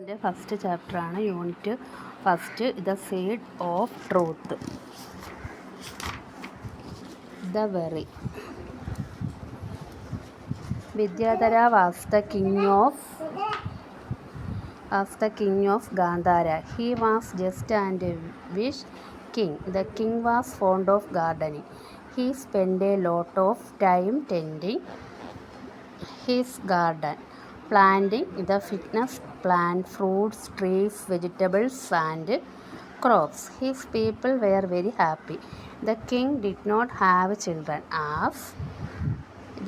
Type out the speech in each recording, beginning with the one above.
എൻ്റെ ഫസ്റ്റ് ചാപ്റ്ററാണ് unit first the seed of truth. The very. Vidyadhara was the king of Gandhara. He was just and wish king. The king was fond of gardening. He spent a lot of time tending his garden, planting the fitness plant, fruits, trees, vegetables and crops. His people were very happy. The king did not have children. As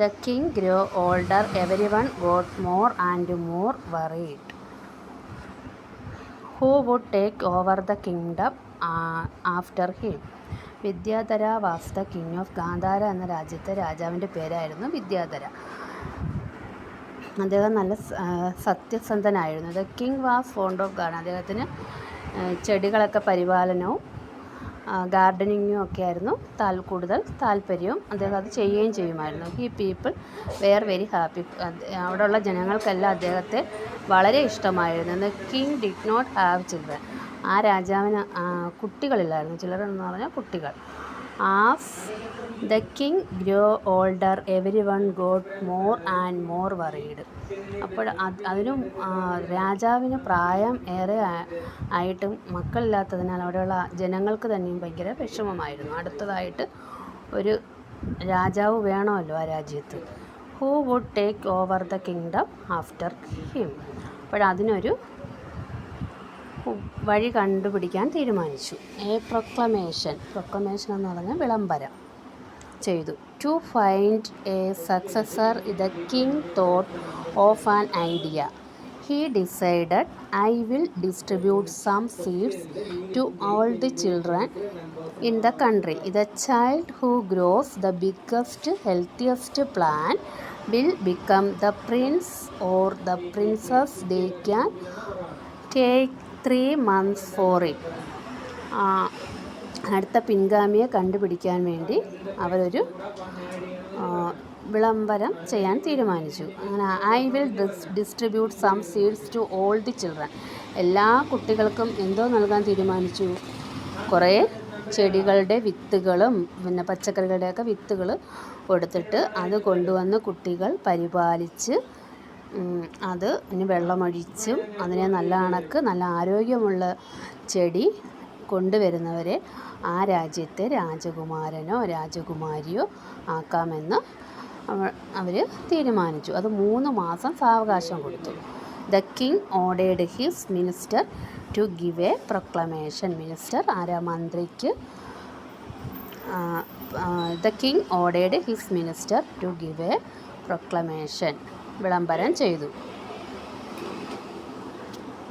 the king grew older, everyone got more and more worried. Who would take over the kingdom after him? Vidyadhara was the king of Gandhara എന്ന രാജ്യത്തെ രാജാവിൻ്റെ പേരായിരുന്നു വിദ്യാധര. അദ്ദേഹം നല്ല സത്യസന്ധനായിരുന്നു. The king was fond of garden. അദ്ദേഹത്തിന് ചെടികളൊക്കെ പരിപാലനവും ഗാർഡനിങ്ങും ഒക്കെ ആയിരുന്നു കൂടുതൽ താല്പര്യവും. അദ്ദേഹം അത് ചെയ്യുകയും ചെയ്യുമായിരുന്നു. He people were very happy. അവിടെയുള്ള ജനങ്ങൾക്കെല്ലാം അദ്ദേഹത്തെ വളരെ ഇഷ്ടമായിരുന്നു. The king did not have children. ആ രാജാവിന് കുട്ടികളില്ലായിരുന്നു. ചിൽഡ്രൻ എന്ന് പറഞ്ഞാൽ കുട്ടികൾ. As the king grow older every one got more and more worried. അപ്പോൾ അതിനും രാജാവിന് പ്രായം ഏറെ ആയിട്ടും മക്കളില്ലാത്തതിനാൽ അവിടെയുള്ള ജനങ്ങൾക്ക് തന്നെയും ഭയങ്കര വിഷമമായിരുന്നു. അടുത്തതായിട്ട് ഒരു രാജാവ് വേണമല്ലോ ആ രാജ്യത്ത്. Who would take over the kingdom after him. അപ്പോഴതിനൊരു വഴി കണ്ടുപിടിക്കാൻ തീരുമാനിച്ചു. പ്രൊക്ലമേഷൻ എന്ന് പറഞ്ഞാൽ വിളംബരം ചെയ്തു. To find a successor the king thought of an idea. He decided, I will distribute some seeds to all the children in the country. The child who grows the biggest, healthiest plant will become the prince or the princess. They can take 3 months for it. അടുത്ത പിൻഗാമിയെ കണ്ടുപിടിക്കാൻ വേണ്ടി അവരൊരു വിളംബരം ചെയ്യാൻ തീരുമാനിച്ചു. അങ്ങനെ I will distribute some seeds to all the children. എല്ലാ കുട്ടികൾക്കും എന്തോ നൽകാൻ തീരുമാനിച്ചു? കുറേ ചെടികളുടെ വിത്തുകളും പിന്നെ പച്ചക്കറികളുടെയൊക്കെ വിത്തുകൾ കൊടുത്തിട്ട് അത് കൊണ്ടുവന്ന് കുട്ടികൾ പരിപാലിച്ച് അത് ഇനി വെള്ളമൊഴിച്ചും അതിനെ നല്ല നല്ല ആരോഗ്യമുള്ള ചെടി കൊണ്ടുവരുന്നവരെ ആ രാജ്യത്തെ രാജകുമാരനോ രാജകുമാരിയോ ആക്കാമെന്ന് അവർ തീരുമാനിച്ചു. അത് 3 മാസം സാവകാശം കൊടുത്തു. The king ordered his minister to give a proclamation. Minister മന്ത്രിക്ക് the king ordered his minister to give a proclamation. വിളംബരം ചെയ്തു.